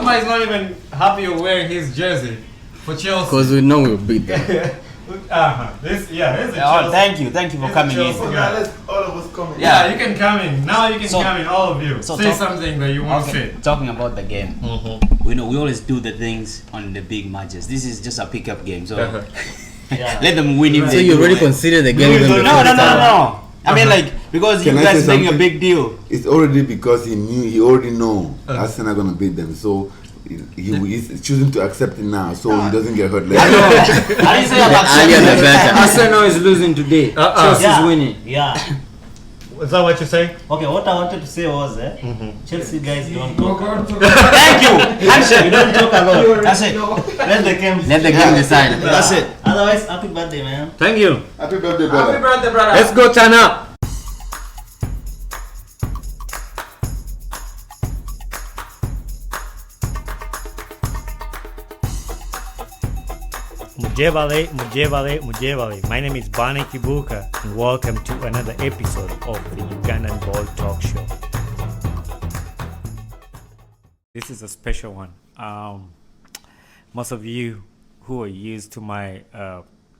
Somebody's not even happy you're wearing his jersey for Chelsea. Because we know we'll beat them. This is Chelsea. Thank you for coming in. So now let's all of us come in. Yeah, you can come in. Now you can come in, all of you. Say talk, something that you want to say. Talking about the game. We always do the things on the big matches. This is just a pickup game, so let them win if So they you do already it. consider the game? No. I mean, like, because you guys making a big deal. It's already because he already know Arsenal gonna beat them, so he's choosing to accept it now, so he doesn't get hurt later. I didn't say I'm accepting. Arsenal is losing today. Chelsea is winning. Yeah. Is that what you're saying? Okay, what I wanted to say was Chelsea guys don't talk. Thank you. You don't talk a lot. That's it. Let the game decide. That's it. Otherwise, happy birthday, man. Thank you. Happy birthday, brother. Happy birthday, brother. Let's go turn up. Mujevale. My name is Bani Kibuka and welcome to another episode of the Ugandan Ball Talk Show. This is a special one. Most of you who are used to my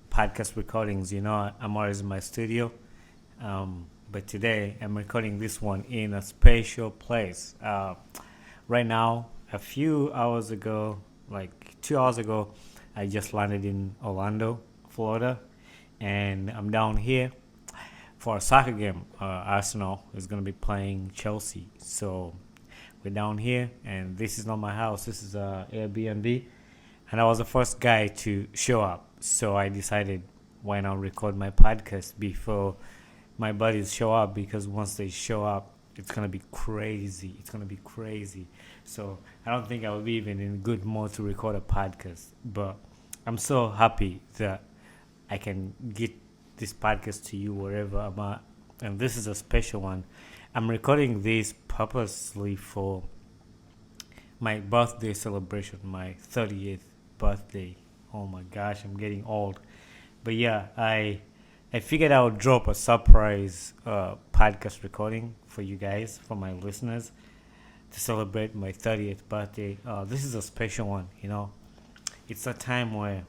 podcast recordings, you know I'm always in my studio. But today I'm recording this one in a special place. Right now, a few hours ago, like 2 hours ago, I just landed in Orlando, Florida, and I'm down here for a soccer game. Arsenal is going to be playing Chelsea. So we're down here, and this is not my house. This is Airbnb, and I was the first guy to show up. So I decided, why not record my podcast before my buddies show up, because once they show up, it's going to be crazy. So I don't think I will be even in good mood to record a podcast. But I'm so happy that I can get this podcast to you wherever I'm at. And this is a special one. I'm recording this purposely for my birthday celebration, my 30th birthday. Oh my gosh, I'm getting old. But yeah, I figured I would drop a surprise podcast recording for you guys, for my listeners, to celebrate my 30th birthday. This is a special one, you know. It's a time where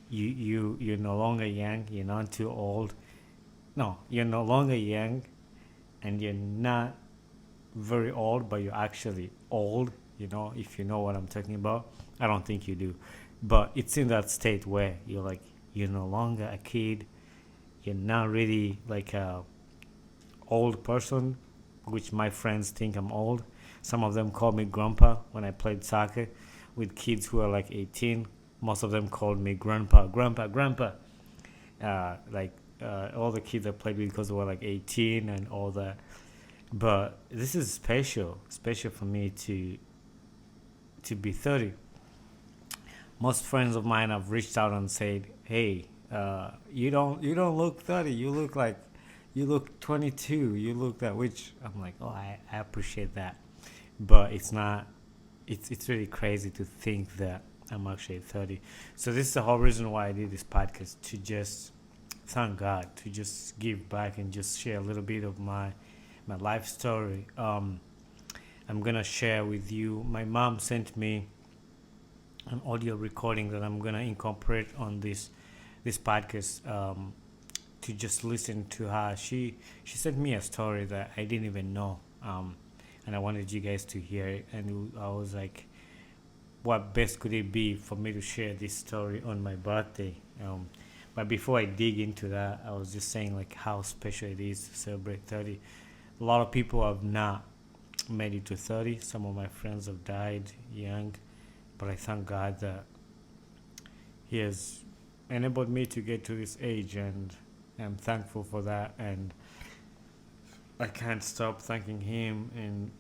you're no longer young, you're not too old. No, you're no longer young, and you're not very old, but you're actually old, you know, if you know what I'm talking about. I don't think you do. But it's in that state where you're no longer a kid, you're not really like a old person, which my friends think I'm old. Some of them call me grandpa when I played soccer with kids who are like 18. Most of them called me grandpa. All the kids I played with, because they were like 18 and all that. But this is special for me to be 30. Most friends of mine have reached out and said, hey, you don't look 30, you look 22, you look that, which I'm like, oh, I appreciate that. But it's not, it's really crazy to think that I'm actually 30. So this is the whole reason why I did this podcast, to just thank God, to just give back and just share a little bit of my life story. I'm gonna share with you. My mom sent me an audio recording that I'm gonna incorporate on this podcast, to just listen to her. She sent me a story that I didn't even know, and I wanted you guys to hear it. And I was like, what best could it be for me to share this story on my birthday? But before I dig into that, I was just saying like how special it is to celebrate 30. A lot of people have not made it to 30. Some of my friends have died young, but I thank God that He has enabled me to get to this age, and I'm thankful for that. And I can't stop thanking Him. And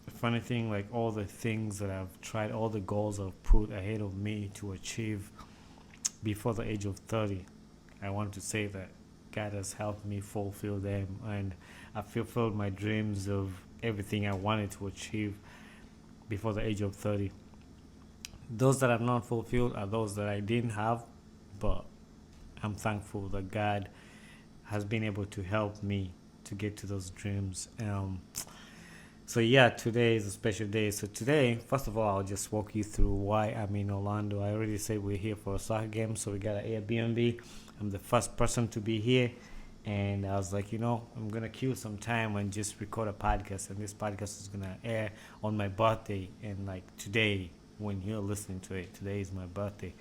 the funny thing, like all the things that I've tried, all the goals I've put ahead of me to achieve before the age of 30, I want to say that God has helped me fulfill them, and I've fulfilled my dreams of everything I wanted to achieve before the age of 30. Those that are not fulfilled are those that I didn't have, but I'm thankful that God has been able to help me to get to those dreams. So yeah, today is a special day. So today, first of all, I'll just walk you through why I'm in Orlando. I already said we're here for a soccer game, so we got an Airbnb. I'm the first person to be here, and I was like, I'm gonna kill some time and just record a podcast. And this podcast is gonna air on my birthday, and like today, when you're listening to it, today is my birthday.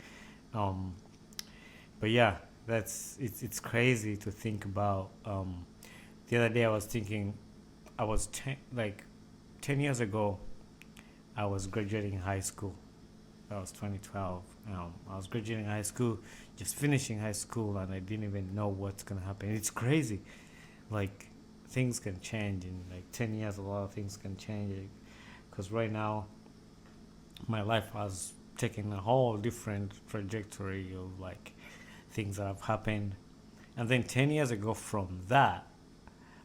But yeah, it's crazy to think about. The other day I was thinking, I was 10 years ago, I was graduating high school. That was 2012. I was graduating high school, just finishing high school, and I didn't even know what's gonna happen. It's crazy, like things can change in like 10 years. A lot of things can change, because right now, my life has taken a whole different trajectory of like things that have happened. And then 10 years ago from that,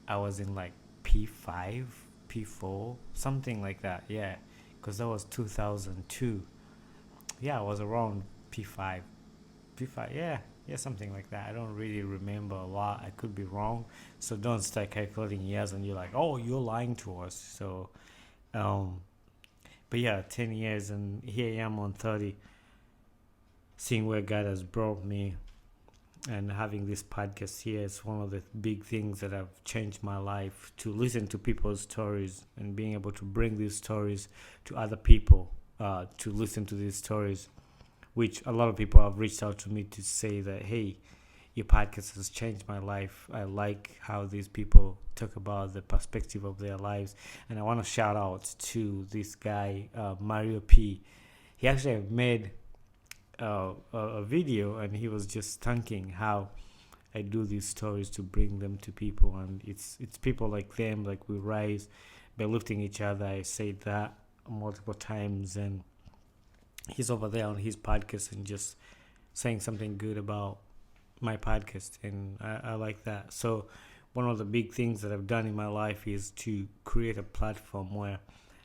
I was in like P5, P4, something like that. Yeah, because that was 2002. Yeah, I was around P5. Yeah, something like that. I don't really remember a lot. I could be wrong. So don't start calculating years and you're like, oh, you're lying to us. So, but yeah, 10 years and here I am on 30, seeing where God has brought me. And having this podcast here is one of the big things that have changed my life, to listen to people's stories and being able to bring these stories to other people, to listen to these stories, which a lot of people have reached out to me to say that, hey, your podcast has changed my life. I like how these people talk about the perspective of their lives. And I want to shout out to this guy, Mario P. He actually made a video, and he was just thanking how I do these stories to bring them to people, and it's people like them, like we rise by lifting each other. I said that multiple times, and he's over there on his podcast and just saying something good about my podcast, and I like that. So one of the big things that I've done in my life is to create a platform where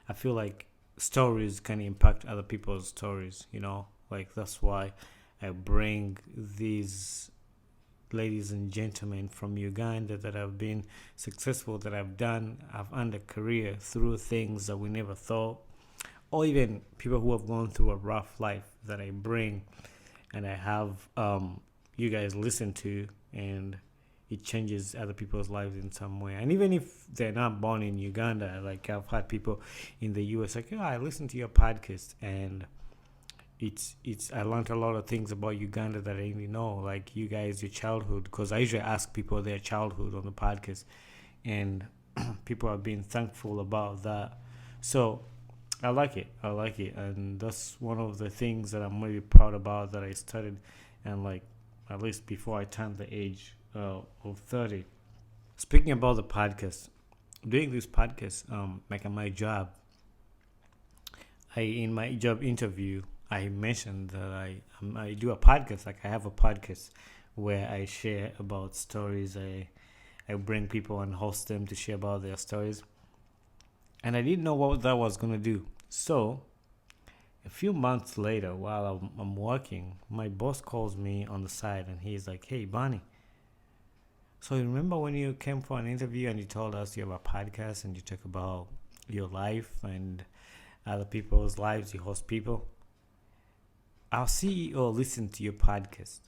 I feel like stories can impact other people's stories, Like that's why I bring these ladies and gentlemen from Uganda that have been successful, that I've earned a career through things that we never thought, or even people who have gone through a rough life that I bring, and I have you guys listen to, and it changes other people's lives in some way. And even if they're not born in Uganda, like I've had people in the US like, I listen to your podcast, and I learned a lot of things about Uganda that I didn't know, like you guys, your childhood, because I usually ask people their childhood on the podcast, and people have been thankful about that. So I like it, and that's one of the things that I'm really proud about, that I started, and like at least before I turned the age of 30. Speaking about the podcast, doing this podcast, like my job, in my job interview, I mentioned that I do a podcast. Like I have a podcast where I share about stories. I bring people and host them to share about their stories. And I didn't know what that was going to do. So a few months later, while I'm working, my boss calls me on the side, and he's like, hey, Bonnie, so you remember when you came for an interview and you told us you have a podcast and you talk about your life and other people's lives, you host people? Our CEO listened to your podcast,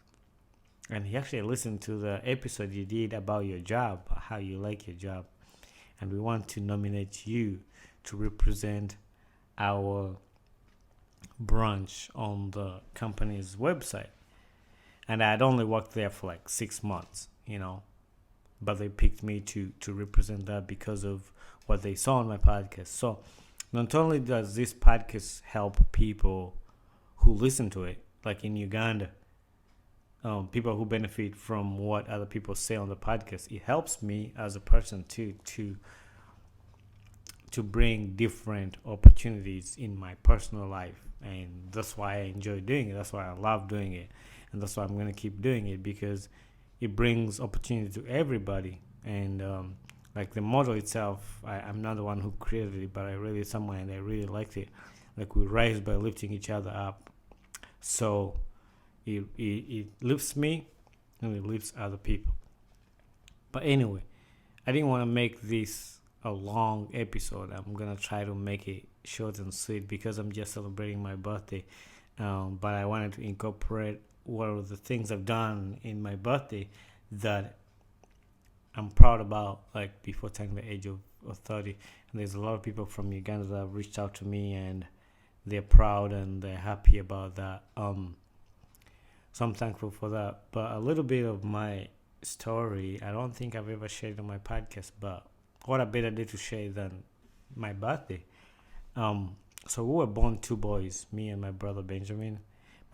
and he actually listened to the episode you did about your job, how you like your job, and we want to nominate you to represent our branch on the company's website. And I had only worked there for like 6 months, but they picked me to represent that because of what they saw on my podcast. So not only does this podcast help people who listen to it, like in Uganda, people who benefit from what other people say on the podcast, it helps me as a person to bring different opportunities in my personal life, and that's why I enjoy doing it. That's why I love doing it, and that's why I'm going to keep doing it, because it brings opportunity to everybody. And like the model itself, I'm not the one who created it, but I read it somewhere and I really liked it. Like we rise by lifting each other up. So it lifts me and it lifts other people. But anyway, I didn't want to make this a long episode. I'm gonna try to make it short and sweet because I'm just celebrating my birthday. But I wanted to incorporate one of the things I've done in my birthday that I'm proud about, like before turning the age of 30. And there's a lot of people from Uganda that have reached out to me, and they're proud and they're happy about that. So I'm thankful for that. But a little bit of my story, I don't think I've ever shared on my podcast, but what a better day to share than my birthday. So we were born 2 boys, me and my brother Benjamin.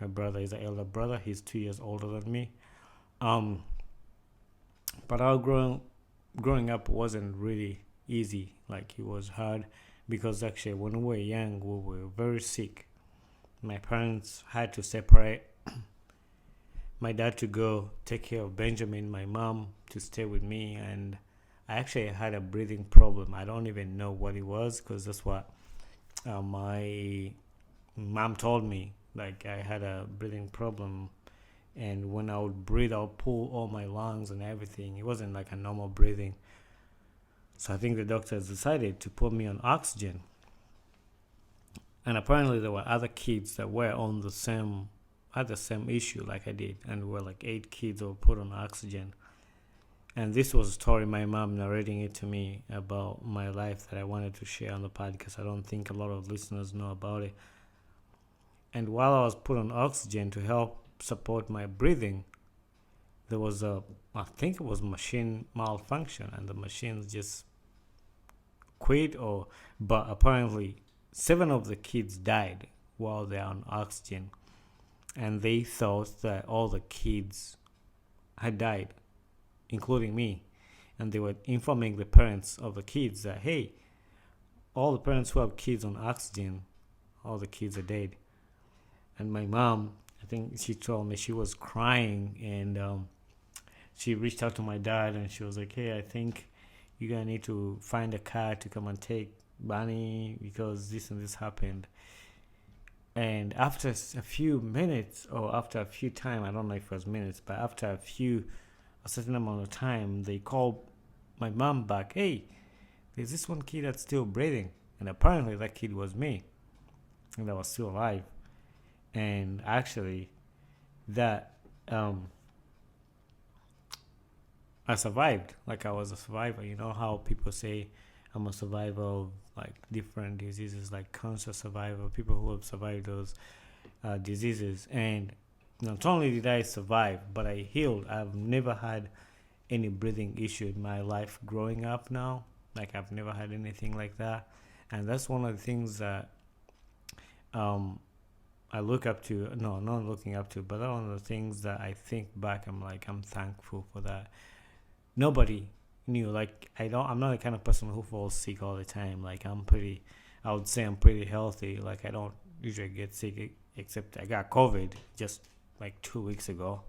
My brother is an elder brother. He's 2 years older than me. But our growing up wasn't really easy. Like, it was hard because actually when we were young, we were very sick. My parents had to separate. My dad to go take care of Benjamin, my mom to stay with me, and I actually had a breathing problem. I don't even know what it was because that's what my mom told me. Like, I had a breathing problem, and when I would breathe, I would pull all my lungs and everything. It wasn't like a normal breathing. So I think the doctors decided to put me on oxygen. And apparently there were other kids that were on had the same issue like I did, and we were like 8 kids that were put on oxygen. And this was a story my mom narrating it to me about my life that I wanted to share on the podcast. I don't think a lot of listeners know about it. And while I was put on oxygen to help support my breathing, there was I think it was machine malfunction, and the machines just quit. But apparently 7 of the kids died while they're on oxygen, and they thought that all the kids had died, including me. And they were informing the parents of the kids that, hey, all the parents who have kids on oxygen, all the kids are dead. And my mom, I think she told me she was crying, and she reached out to my dad, and she was like, hey, I think you're going to need to find a car to come and take Bunny because this and this happened. And after a few minutes, or after a few time, I don't know if it was minutes, but after a certain amount of time, they called my mom back. Hey, there's this one kid that's still breathing. And apparently that kid was me, and I was still alive. And actually that I survived. Like, I was a survivor. You know how people say I'm a survivor of like different diseases, like cancer survivor, people who have survived those diseases. And not only did I survive, but I healed. I've never had any breathing issue in my life growing up now. Like, I've never had anything like that. And that's one of the things that I look up to. No, not looking up to, but that's one of the things that I think back, I'm thankful for that. Nobody knew. Like, I'm not the kind of person who falls sick all the time. Like, I would say I'm pretty healthy. Like, I don't usually get sick, except I got COVID just like 2 weeks ago,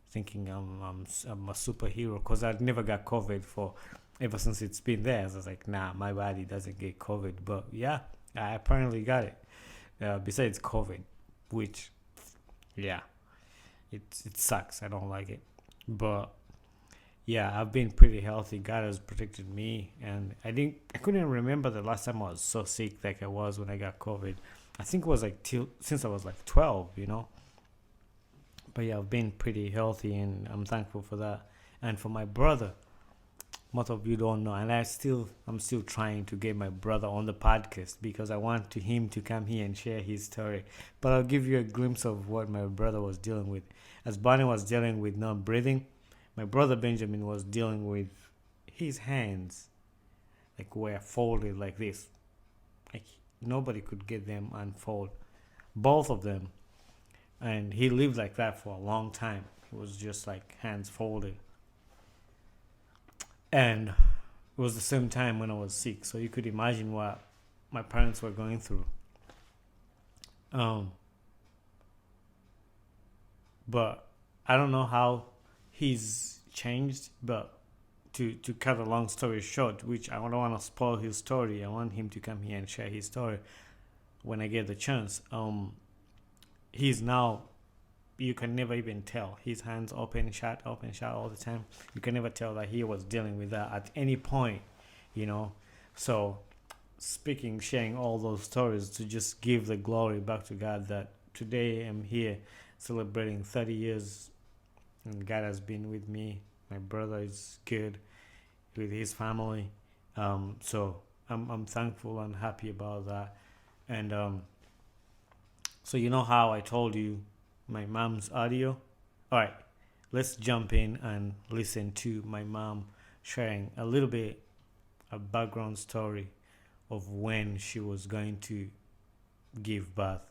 thinking I'm a superhero because I never got COVID ever since it's been there. So I was like, nah, my body doesn't get COVID. But yeah, I apparently got it. Besides COVID, which, yeah, it sucks. I don't like it. But yeah, I've been pretty healthy. God has protected me, and I couldn't remember the last time I was so sick like I was when I got COVID. I think it was like since I was like 12, you know. But yeah, I've been pretty healthy, and I'm thankful for that. And for my brother, most of you don't know, and I'm still trying to get my brother on the podcast because I want him to come here and share his story. But I'll give you a glimpse of what my brother was dealing with. As Barney was dealing with not breathing, my brother Benjamin was dealing with his hands, like, were folded like this. Like, nobody could get them unfold, both of them. And he lived like that for a long time. It was just like hands folded. And it was the same time when I was sick, so you could imagine what my parents were going through. But I don't know how he's changed, but to cut a long story short, which I don't want to spoil his story, I want him to come here and share his story when I get the chance. He's now, you can never even tell. His hands open, shut all the time. You can never tell that he was dealing with that at any point, you know. So sharing all those stories to just give the glory back to God that today I'm here celebrating 30 years and God has been with me. My brother is good with his family. So I'm thankful and happy about that. And so you know how I told you my mom's audio? All right, let's jump in and listen to my mom sharing a little bit of background story of when she was going to give birth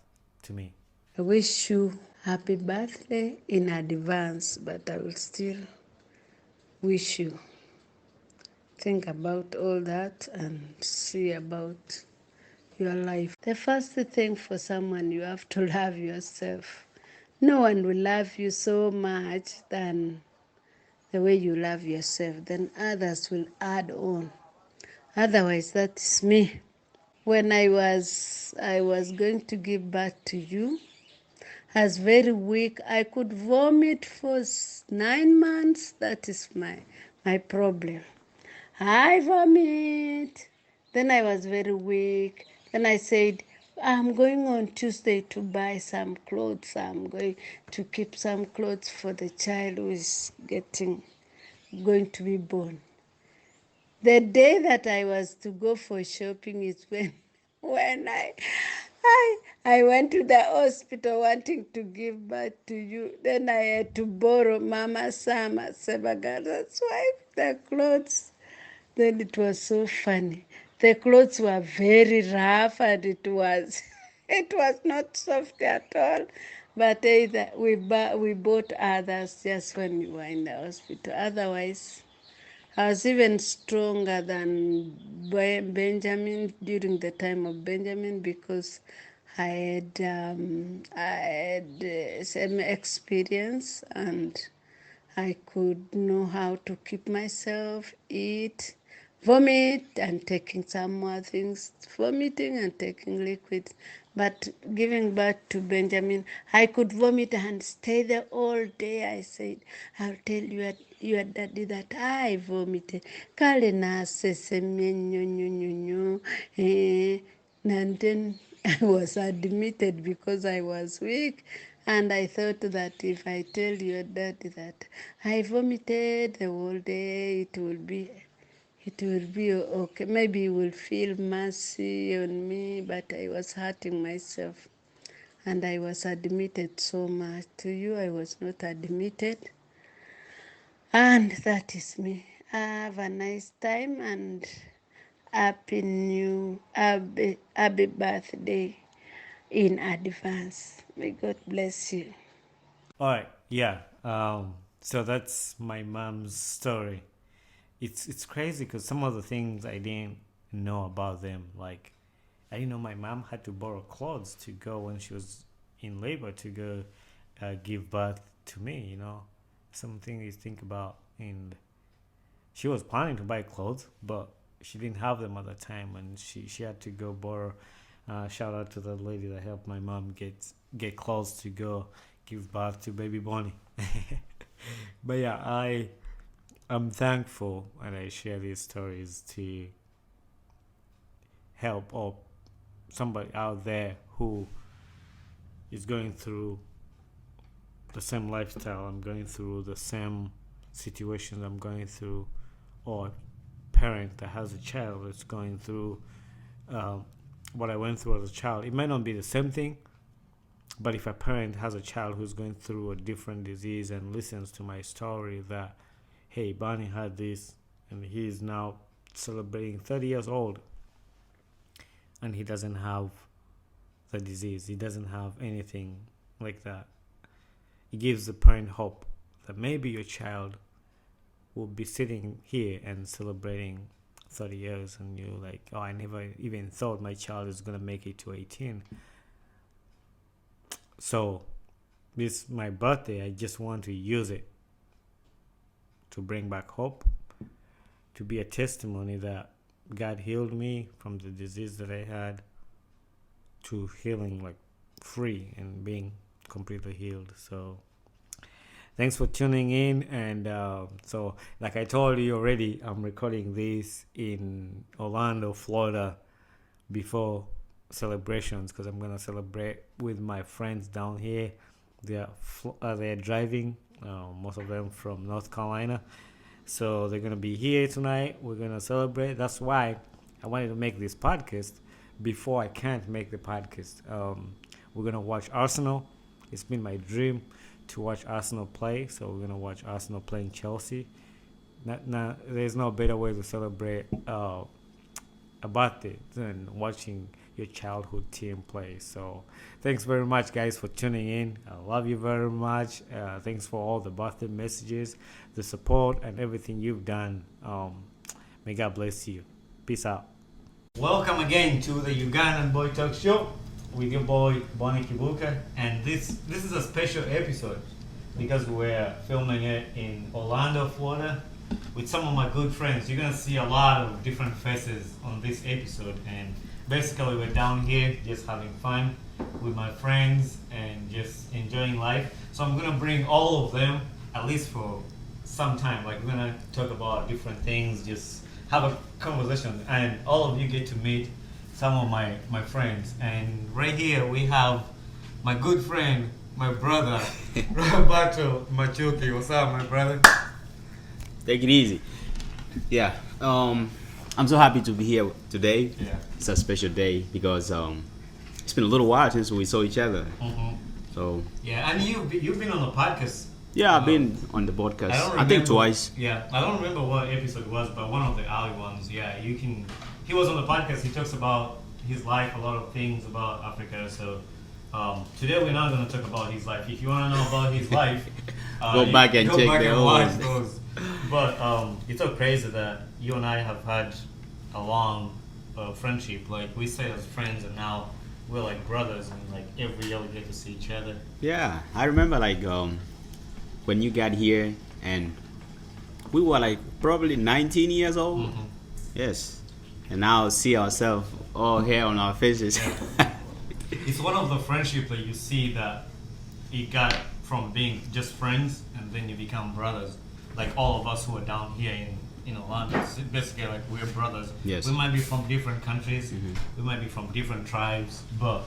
to me. I wish you happy birthday in advance, but I will still wish you. Think about all that and see about your life. The first thing for someone, you have to love yourself. No one will love you so much than the way you love yourself. Then others will add on. Otherwise, that is me. When I was going to give birth to you, I was very weak. I could vomit for 9 months. That is my problem. I vomit. Then I was very weak. Then I said, I'm going on Tuesday to buy some clothes. I'm going to keep some clothes for the child who is going to be born. The day that I was to go for shopping is when I went to the hospital wanting to give birth to you. Then I had to borrow Mama Sama Sebagada's wife the clothes. Then it was so funny. The clothes were very rough and it was it was not soft at all. But either we bought others just when we were in the hospital. Otherwise, I was even stronger than Benjamin during the time of Benjamin because I had some experience and I could know how to keep myself, eat, vomit, and taking some more things, vomiting and taking liquids. But giving birth to Benjamin, I could vomit and stay there all day. I said, I'll tell your daddy that I vomited. Kale na seseme nyo. And then I was admitted because I was weak. And I thought that if I tell your daddy that I vomited the whole day, it will be okay. Maybe he will feel mercy on me, but I was hurting myself. And I was admitted so much. To you, I was not admitted. And that is me. Have a nice time and happy birthday in advance. May God bless you. All right, yeah. So that's my mom's story. It's crazy because some of the things I didn't know about them, like I didn't know my mom had to borrow clothes to go when she was in labor to go give birth to me. Something you think about. And she was planning to buy clothes, but she didn't have them at the time, and she had to go borrow. Shout out to the lady that helped my mom get clothes to go give birth to baby Bonnie. But yeah, I'm thankful, and I share these stories to help or somebody out there who is going through the same lifestyle I'm going through, the same situations I'm going through, or parent that has a child that's going through what I went through as a child. It might not be the same thing, but if a parent has a child who's going through a different disease and listens to my story that, hey, Barney had this and he is now celebrating 30 years old and he doesn't have the disease, he doesn't have anything like that, it gives the parent hope that maybe your child will be sitting here and celebrating 30 years and you're like, oh, I never even thought my child is going to make it to 18. So this my birthday, I just want to use it to bring back hope, to be a testimony that God healed me from the disease that I had, to healing like free and being completely healed. So thanks for tuning in. And so, like I told you already, I'm recording this in Orlando, Florida, before celebrations because I'm gonna celebrate with my friends down here. They're driving, most of them from North Carolina, so they're gonna be here tonight. We're gonna celebrate. That's why I wanted to make this podcast before I can't make the podcast. We're gonna watch Arsenal. It's been my dream to watch Arsenal play, so we're gonna watch Arsenal playing Chelsea. There's no better way to celebrate a birthday than watching your childhood team play. So thanks very much, guys, for tuning in. I love you very much. Thanks for all the birthday messages, the support, and everything you've done. May God bless you. Peace out. Welcome again to the Ugandan Boy Talk Show with your boy Bonnie Kibuka, and this is a special episode because we're filming it in Orlando, Florida, with some of my good friends. You're gonna see a lot of different faces on this episode, and basically we're down here just having fun with my friends and just enjoying life. So I'm gonna bring all of them at least for some time. Like, we're gonna talk about different things, just have a conversation, and all of you get to meet some of my friends. And right here we have my good friend, my brother, Roberto Machuki. What's up, my brother? Take it easy. Yeah. I'm so happy to be here today. Yeah. It's a special day because it's been a little while since we saw each other. Mm-hmm. So yeah, and you've been on the podcast. yeah, I've been on the podcast. I think twice. Yeah, I don't remember what episode it was, but one of the early ones. Yeah, you can. He was on the podcast. He talks about his life, a lot of things about Africa. So today we're not going to talk about his life. If you want to know about his life, Go back and check the watch old. those. But it's so crazy that you and I have had a long friendship. Like, we stay as friends, and now we're like brothers, and like every year we get to see each other. Yeah, I remember like when you got here and we were like probably 19 years old. Mm-hmm. Yes, and now see ourselves all hair on our faces. It's one of the friendship that you see that it got from being just friends, and then you become brothers. Like all of us who are down here in Orlando, it's basically like we're brothers. Yes. We might be from different countries, Mhm. we might be from different tribes, but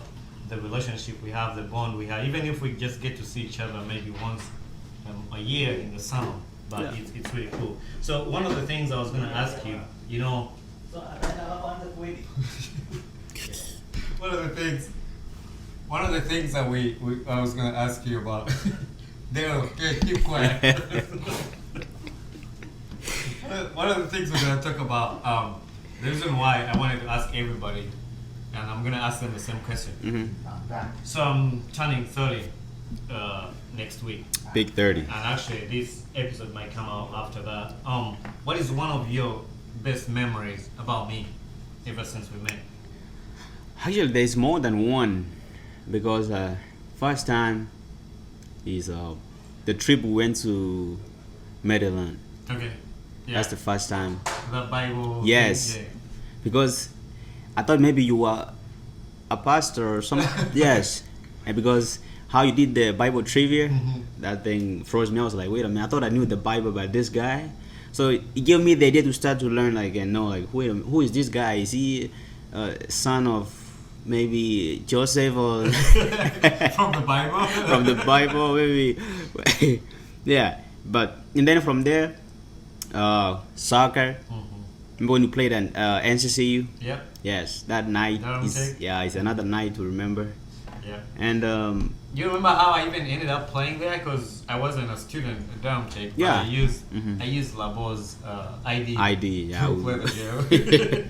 the relationship we have, the bond we have, even if we just get to see each other maybe once a year in the summer, but Yeah. it's really cool. So one of the things I was gonna ask you, you know, one of the things that I was gonna ask you about. Daryl, okay, keep quiet. One of the things we're gonna talk about, the reason why I wanted to ask everybody, and I'm gonna ask them the same question. Mhm. So I'm turning 30 next week, Big 30. and actually this episode might come out after that. What is one of your best memories about me ever since we met? Actually, there's more than one because first time is the trip we went to Maryland. Okay. Yeah. That's the first time. The Bible. Yes. Yeah. Because I thought maybe you were a pastor or something. Yes. And because how you did the Bible trivia, that thing froze me. I was like, wait a minute, I thought I knew the Bible by this guy. So it gave me the idea to start to learn, like, and know, like, wait a minute, who is this guy? Is he son of maybe Joseph or From the Bible. from the Bible, maybe? Yeah. But and then from there, soccer. Remember when you played at NCCU? Yep. Yes, that night Durham is Tech. it's another night to remember. Yeah. And You remember how I even ended up playing there? Because I wasn't a student at Durham Tech. But Yeah. I used Laban's ID. ID, yeah. To play the game.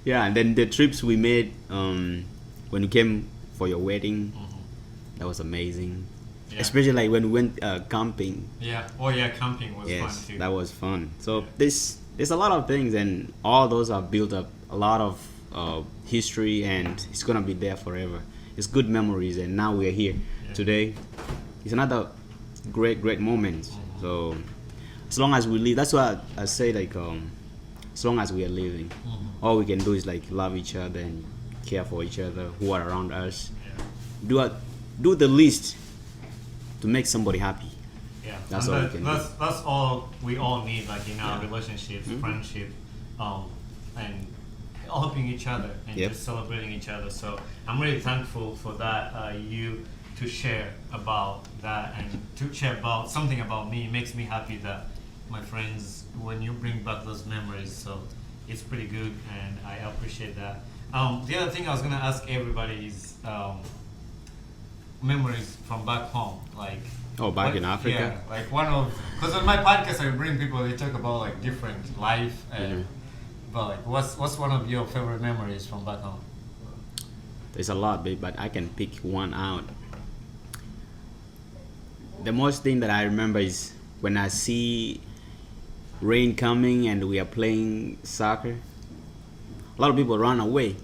Yeah, and then the trips we made when you came for your wedding, that was amazing. Yeah. Especially like when we went camping. Yeah. Oh yeah, camping was Yes, fun too. that was fun. So there's a lot of things, and all those have built up a lot of history, and it's gonna be there forever. It's good memories, and now we're here today. It's another great moment. So as long as we live, that's why I say, like, as long as we are living, all we can do is like love each other and care for each other who are around us. Do the least to make somebody happy. Yeah, That's and all we can do. that's all we all need, like in our Yeah. relationships, Mhm. friendship, and helping each other and Yep. just celebrating each other. So I'm really thankful for that. You to share about that and to share about something about me. It makes me happy that my friends, when you bring back those memories, so it's pretty good, and I appreciate that. The other thing I was gonna ask everybody is memories from back home, like. Oh, back What- in Africa? Yeah, like one of, because on my podcast I bring people, they talk about like different life, and but like what's one of your favorite memories from back home? There's a lot, babe, but I can pick one out. The most thing that I remember is when I see rain coming and we are playing soccer. A lot of people run away,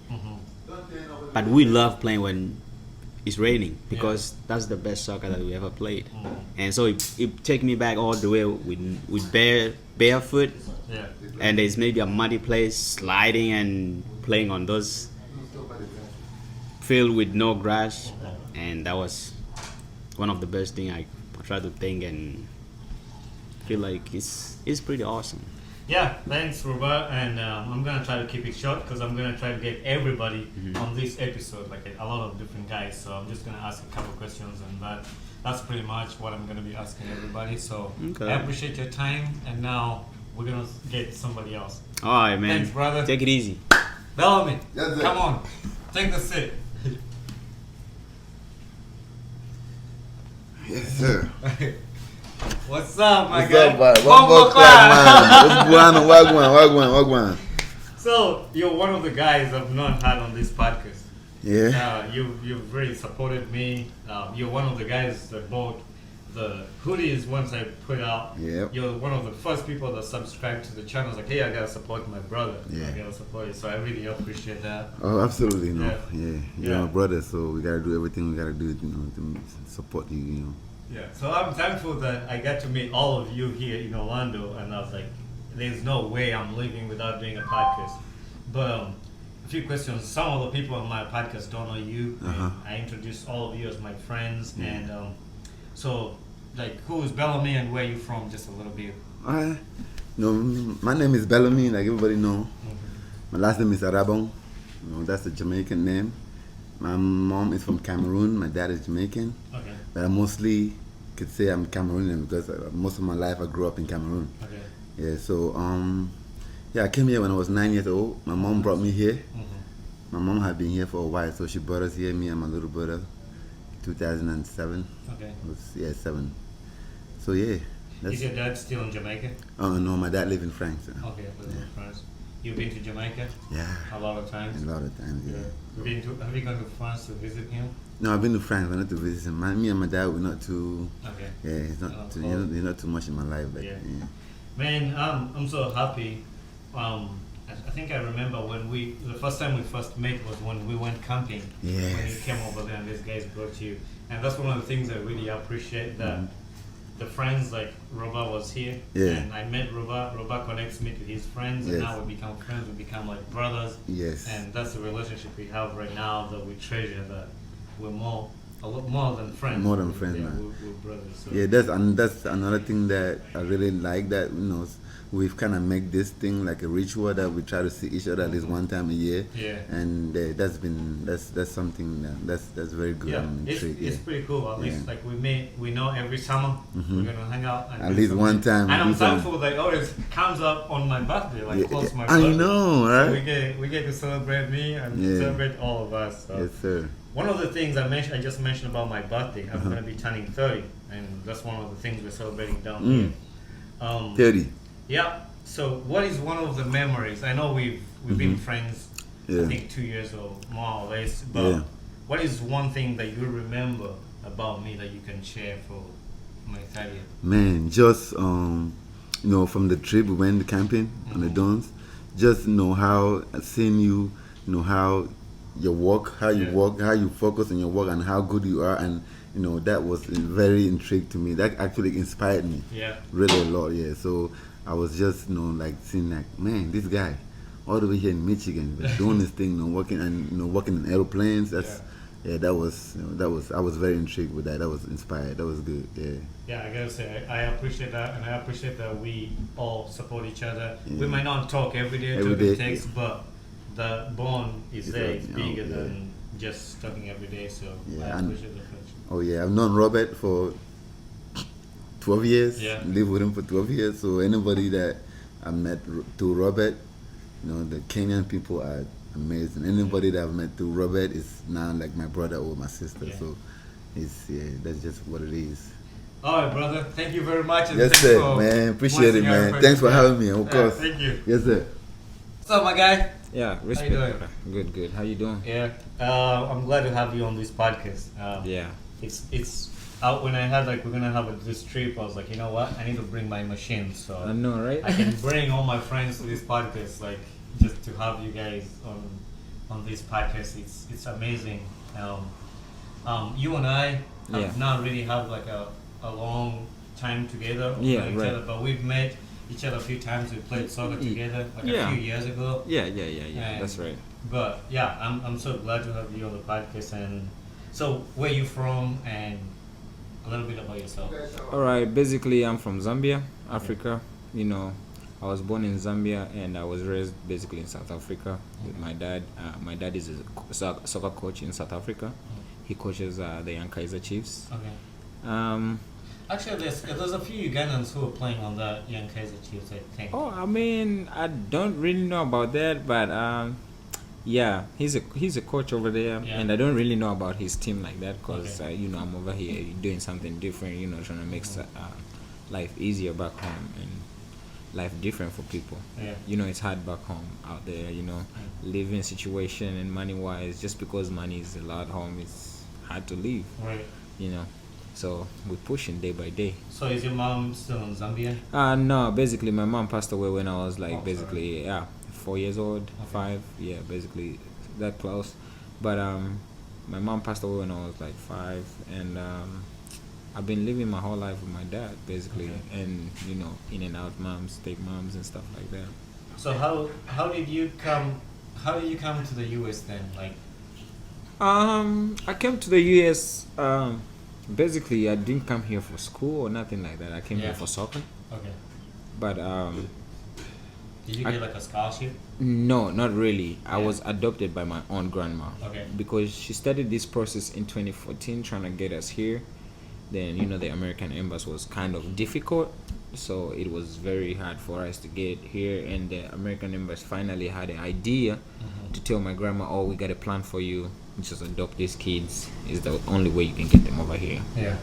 but we love playing when it's raining because that's the best soccer that we ever played. And so it take me back all the way with barefoot, Yeah, and there's maybe a muddy place sliding and playing on those field with no grass, and that was one of the best thing I try to think and feel like it's pretty awesome. yeah. Thanks, Robert, and I'm gonna try to keep it short because I'm gonna try to get everybody on this episode, like a lot of different guys. So I'm just gonna ask a couple questions, and that's pretty much what I'm gonna be asking everybody. So Okay. I appreciate your time, and now we're gonna get somebody else. All right, man. Thanks, brother. Take it easy. Bellamy, Yes, sir. come on, take the seat. Yes, sir. What's up, my What's guy? up, man? Bumbo One more clap. clap, man. What's going on? Wagwan. So you're one of the guys I've not had on this podcast. Yeah. You've really supported me. You're one of the guys that bought the hoodies once I put out. Yep. You're one of the first people that subscribed to the channel. I was like, hey, I gotta support my brother. Yeah. I gotta support you. So I really appreciate that. Oh, absolutely, no. Yeah. Yeah. You're Yeah. my brother, so we gotta do everything we gotta do, to support you, Yeah. So I'm thankful that I got to meet all of you here in Orlando, and I was like, there's no way I'm leaving without doing a podcast. But a few questions. Some of the people on my podcast don't know you. And I introduced all of you as my friends, and so like, who is Bellamy and where are you from? Just a little bit. Alright. My name is Bellamy, like everybody know. My last name is Laban. That's a Jamaican name. My mom is from Cameroon. My dad is Jamaican. Okay. But I mostly could say I'm Cameroonian because most of my life I grew up in Cameroon. Okay. Yeah, so I came here when I was 9 years old. My mom brought me here. My mom had been here for a while, so she brought us here, me and my little brother, 2007. Okay. It was, 7. So yeah. Is your dad still in Jamaica? Oh no, my dad lives in France. Okay, living in France. You've been to Jamaica Yeah, a lot of times. a lot of times. Yeah. Have you gone to France to visit him? No, I've been to France, but not to visit him. Me and my dad, we're not too. Okay. Yeah, he's not. Too, he's not too much in my life. But, Yeah. yeah. Man, I'm so happy. I think I remember when the first time we first met was when we went camping. When you Yes. came over there and these guys brought you. And that's one of the things I really appreciate, that the friends, like Robert was here. Yeah. And I met Robert. Robert connects me to his friends, and Yes. now we become friends. We become like brothers. Yes. And that's the relationship we have right now, that we treasure, that we're a lot more than friends. More than friends, Yeah, man. we're brothers. So. Yeah, that's another thing that I really like, that we've kind of make this thing like a ritual that we try to see each other at least one time a year. Yeah. And that's something that's very good. Yeah, I'm it's intrigued, pretty cool. At least Yeah. like we know every summer we're gonna hang out and At do least something. one time, And I'm do something. thankful that it always comes up on my birthday, like Yeah, close to my I birthday. know, So right? we get to celebrate me and Yeah. celebrate all of us. So. Yes, sir. One of the things I just mentioned about my birthday, I'm gonna be turning 30, and that's one of the things we're celebrating down here. 30. Yeah. So what is one of the memories? I know we've been friends, I Yeah. think 2 years or more or less. But Yeah. what is one thing that you remember about me that you can share for my 30th? Man, just from the trip we went camping on the Dons, just how seeing you, how your walk, how you Yeah. walk, how you focus on your work, and how good you are, and that was very intrigued to me. That actually inspired me Yeah. really a lot. Yeah, so I was just like seeing like, man, this guy all the way here in Michigan doing this thing, working in airplanes. yeah, that was I was very intrigued with that. That was inspired. That was good. Yeah. Yeah, I gotta say, I appreciate that, and I appreciate that we all support each other. Yeah. We might not talk every day, Every talking day, text, yeah. but the bond is It's there. like, It's you know, bigger yeah. than just talking every day. So Yeah, I and- appreciate the friendship. Oh yeah, I've known Robert for 12 years. Yeah. Lived with him for 12 years. So anybody that I met through Robert, you know, the Kenyan people are amazing. Anybody that I've met through Robert is now like my brother or my sister. Yeah. So that's just what it is. All right, brother. Thank you very much. And Yes, thanks sir, for man. Appreciate it, voicing our man. Thanks for presence. having me. Of Yeah, course. thank you. Yes, sir. What's up, my guy? Yeah, respect. doing? brother. Good. How you doing? Yeah, I'm glad to have you on this podcast. Yeah. It's out when I had like we're gonna have this trip. I was like, you know what? I need to bring my machine so I know, right? I can bring all my friends to this podcast. Like just to have you guys on this podcast. It's amazing. You and I have Yeah. not really had like a long time together with Yeah, each right. other, but we've met each other a few times. We played soccer together like Yeah. a few years ago. Yeah. And- That's right. But yeah, I'm so glad to have you on the podcast. And so, where you from, and a little bit about yourself. All right. Basically, I'm from Zambia, Africa. You know, I was born in Zambia and I was raised basically in South Africa with my dad. My dad is a soccer coach in South Africa. He coaches the Young Kaiser Chiefs. Okay. Actually, there's a few Ugandans who are playing on the Young Kaiser Chiefs, I think. Oh, I mean, I don't really know about that, but yeah, he's a coach over there, Yeah. and I don't really know about his team like that because Okay. you know, I'm over here doing something different, you know, trying to make life easier back home and life different for people. Yeah. You know, it's hard back home out there, you know, living situation and money wise. Just because money is a lot home, it's hard to live, Right. you know. So we're pushing day by day. So is your mom still in Zambia? No, basically my mom passed away when I was like Oh, basically 4 years old, Okay. 5, yeah, basically that close. But my mom passed away when I was like 5, and I've been living my whole life with my dad basically, Okay. and you know, in and out moms, step moms and stuff like that. So how did you come? How did you come to the U.S. then? Like, I came to the US. Basically, I didn't come here for school or nothing like that. I came Yeah. here for soccer. okay, But did you I- get like a scholarship? no, not really. I Yeah. was adopted by my own grandma. Okay. Because she started this process in 2014 trying to get us here. Then, you know, the American embassy was kind of difficult. So it was very hard for us to get here. And the American embassy finally had an idea to tell my grandma, oh, we got a plan for you. Just adopt these kids. Is the only way you can get them over here. Yeah.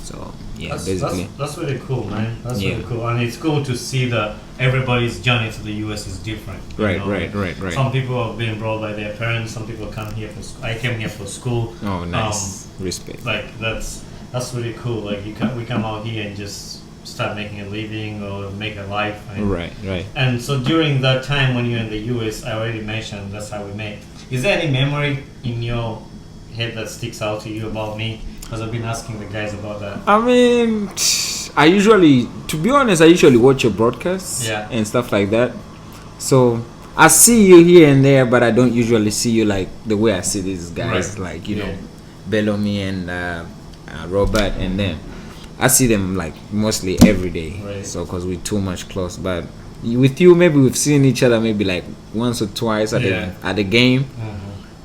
So, yeah, That's, basically. that's really cool, man. That's Yeah. really cool, and it's cool to see that everybody's journey to the U.S. is different. you Right, know? right. Some people have been brought by their parents. Some people come here for. I came here for school. Oh, nice. Respect. Like that's really cool. Like we come out here and just start making a living or make a life. And, Right. And so during that time when you're in the U.S., I already mentioned that's how we met. Is there any memory in your head that sticks out to you about me? Because I've been asking the guys about that. I mean, to be honest, I usually watch your broadcasts Yeah. and stuff like that. So I see you here and there, but I don't usually see you like the way I see these guys, Right. like, you Yeah. know, Bello, me and Robert, and then I see them like mostly every day. Right. So because we're too much close, but with you, maybe we've seen each other maybe like once or twice at Yeah. the game.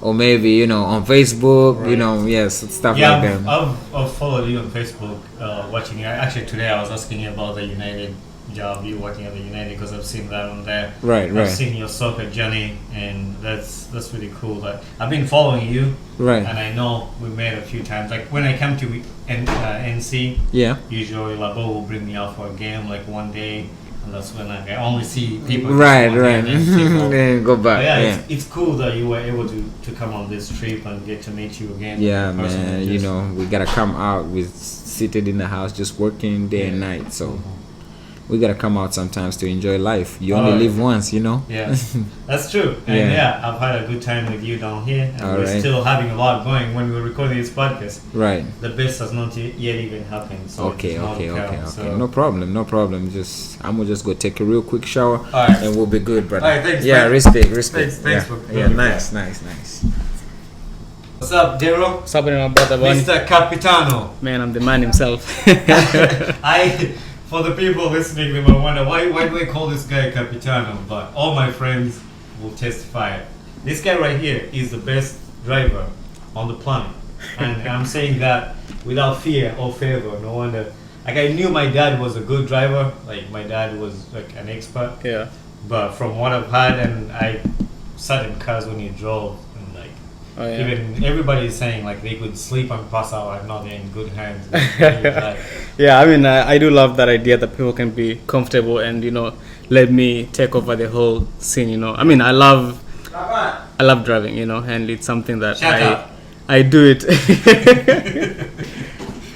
Or maybe, you know, on Facebook, you Right. know, yes, stuff Yeah, like that. I've followed you on Facebook, watching you. Actually, today I was asking you about the United job, you working at the United, because I've seen that on there. Right. I've seen your soccer journey, and that's really cool. Like, I've been following you, Right. and I know we met a few times. Like when I come to NC, Yeah. usually Laban will bring me out for a game, like one day, and that's when I only see people. just Right. one day and then people- Then go back. But yeah, Yeah. It's cool that you were able to come on this trip and get to meet you again. Yeah, in person man. and You just- know, we gotta come out. We're seated in the house just working day and night. So we gotta come out sometimes to enjoy life. You only Alright. live once, you know. Yeah, that's true. And Yeah. yeah, I've had a good time with you down here, and we're Alright. still having a lot going when we're recording this podcast. Right. The best has not yet even happened. So Okay. it's not count, so- No problem. I'm gonna just go take a real quick shower, Alright. and we'll be good, brother. Alright, thanks, Yeah, man. respect. Thanks yeah, for yeah, doing nice. What's up, Derrick? What's happening, my brother Bunny? Mr. Capitano. Man, I'm the man himself. For the people listening, they might wonder why do they call this guy Capitano? But all my friends will testify. This guy right here is the best driver on the planet, and I'm saying that without fear or favor. No wonder. Like, I knew my dad was a good driver. Like, my dad was like an expert. Yeah. But from what I've had, and I sat in cars when he drove, and like, Oh, yeah. even everybody is saying like they could sleep and pass out. I'm not in good hands. Like, Yeah, I mean, I do love that idea that people can be comfortable and, let me take over the whole scene, I mean, I love driving, and it's something that Shut up. I do it.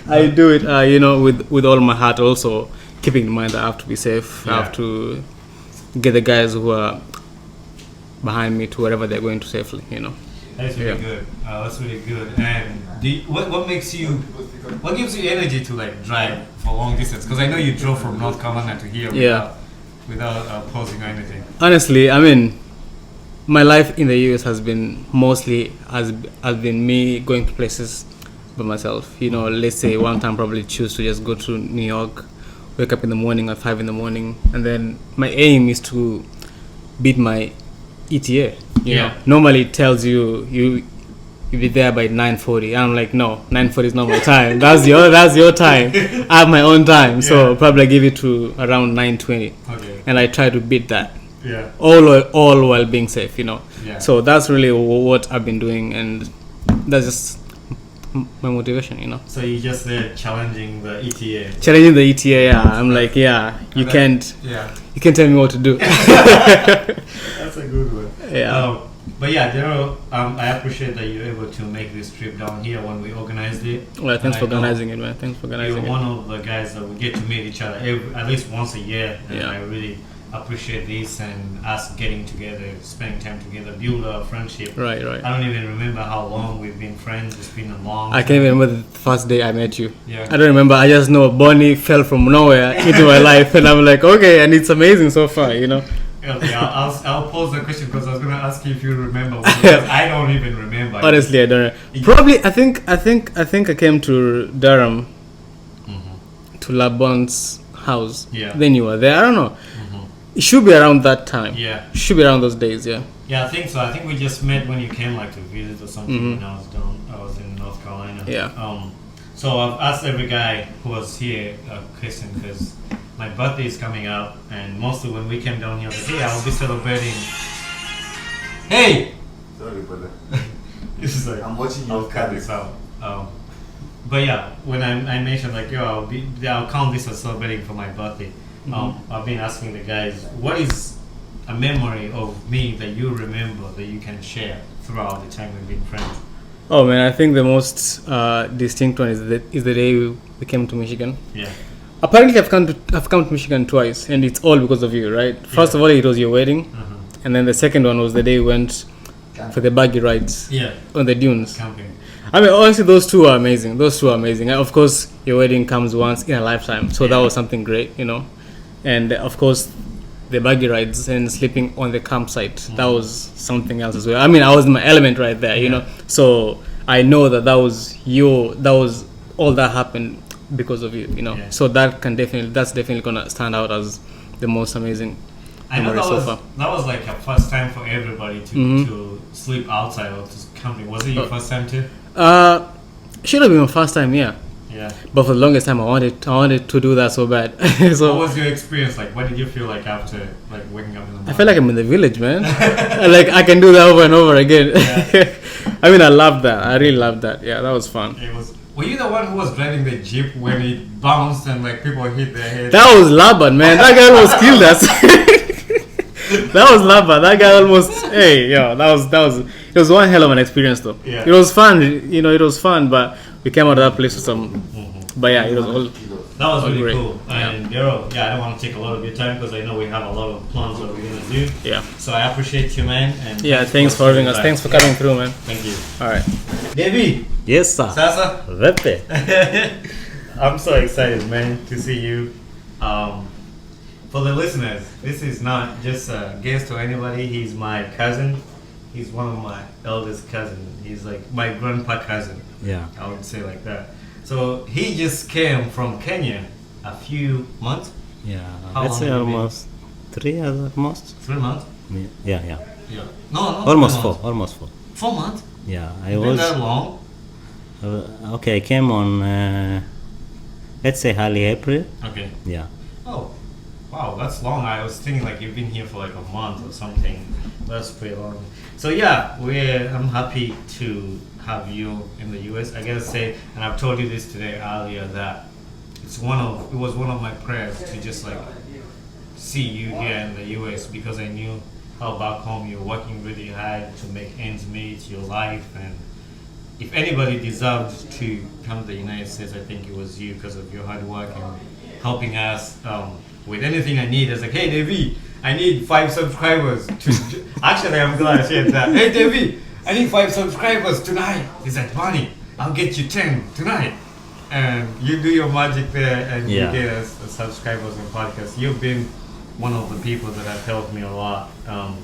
I do it, with all my heart, also keeping in mind that I have to be safe. I Yeah. have to get the guys who are behind me to wherever they're going to safely, That's really Yeah. good. That's really good. And what gives you energy to like drive for long distance? Because I know you drove from North Carolina to here Yeah. without pausing or anything. Honestly, I mean, my life in the US has been mostly has been me going to places by myself. Let's say one time probably choose to just go to New York, wake up in the morning at 5 in the morning, and then my aim is to beat my ETA. Yeah. Normally it tells you'll be there by 9:40. I'm like, no, 9:40 is not my time. That's your time. I have my own time, so Yeah. probably give it to around 9:20, Okay. and I try to beat that. Yeah. All while being safe, Yeah. So that's really what I've been doing, and that's just my motivation, So you just there challenging the ETA. Challenging the ETA, yeah. I'm like, yeah, you can't tell me what to do. That's a good one. Yeah. But yeah, Daryl, I appreciate that you're able to make this trip down here when we organized it. Well, thanks And for I know organizing it, man. Thanks for organizing You're it. one of the guys that we get to meet each other at least once a year, and Yeah. I really appreciate this and us getting together, spending time together, build a friendship. Right. I don't even remember how long we've been friends. It's been a long I can't even remember the first day I met you. Yeah. I don't remember. I just know Bonnie fell from nowhere into my life, and I'm like, okay, and it's amazing so far, Okay, I'll pose the question because I was gonna ask you if you remember. Because I don't even remember. Honestly, I don't know. Probably, I think I came to Durham, to Laban's house. Yeah. Then you were there. I don't know. It should be around that time. Yeah. Should be around those days. Yeah. Yeah, I think so. I think we just met when you came like to visit or something when I was in North Carolina. Yeah. So I've asked every guy who was here a question because my birthday is coming up, and mostly when we came down here, I was like, hey, I'll be celebrating. Hey! Sorry, brother. This is like, I'm watching I'll your cut this out. But yeah, when I mentioned like, yo, I'll count this as celebrating for my birthday. I've been asking the guys, what is a memory of me that you remember that you can share throughout the time we've been friends? Oh man, I think the most distinct one is the day we came to Michigan. Yeah. Apparently, I've come to Michigan twice, and it's all because of you, right? First of all, it was your wedding, and then the second one was the day we went for the buggy rides on the dunes. Camping. I mean, honestly, those two are amazing. And of course, your wedding comes once in a lifetime, so that was something great, And of course, the buggy rides and sleeping on the campsite, that was something else as well. I mean, I was in my element right there, So I know that was all that happened because of you, Yeah. So that's definitely gonna stand out as the most amazing I know memory so far. that was like a first time for everybody to sleep outside or to camping. Was it your first time too? Should have been my first time, yeah. Yeah. But for the longest time, I wanted to do that so bad. So What was your experience like? What did you feel like after like waking up in the morning? I feel like I'm in the village, man. Like I can do that over and over again. Yeah. I mean, I love that. I really love that. Yeah, that was fun. It was. Were you the one who was driving the jeep when it bounced and like people hit their head? That was Laban, man. That guy almost killed us. That was Laban. That guy almost. Hey, yo, that was. It was one hell of an experience, though. Yeah. It was fun. It was fun, but we came out of that place with some. But yeah, it was all. That was really great. cool. And Daryl, I don't want to take a lot of your time because I know we have a lot of plans that we're gonna do. Yeah. So I appreciate you, man. And Yeah. Thanks for having us. Thanks for coming through, man. Thank you. All right. Davy, Yes, sir. Sasa, Vepe. I'm so excited, man, to see you. For the listeners, this is not just a guest or anybody. He's my cousin. he's one of my eldest cousin. He's like my grandpa cousin. Yeah. I would say like that. So he just came from Kenya a few months. Yeah. How Let's long say have you been? almost 3 years almost. 3 months. Yeah, yeah. Yeah. No. Almost 3 4. months. Almost 4. 4 months. Yeah. I Been was. that long? Okay, I came on. Let's say early April. Okay. Yeah. Oh, wow, that's long. I was thinking like you've been here for like a month or something. That's pretty long. So yeah, I'm happy to have you in the U.S. I gotta say, and I've told you this today earlier that it was one of my prayers to just like see you here in the U.S. because I knew how back home you're working really hard to make ends meet your life, and if anybody deserved to come to the United States, I think it was you because of your hard work and helping us with anything I need. I was like, hey, Davy, I need 5 subscribers. Actually, I'm glad I shared that. Hey, Davy, I need 5 subscribers tonight. He's like, Bonnie, I'll get you 10 tonight. And you do your magic there and Yeah. you get us subscribers on podcast. You've been one of the people that have helped me a lot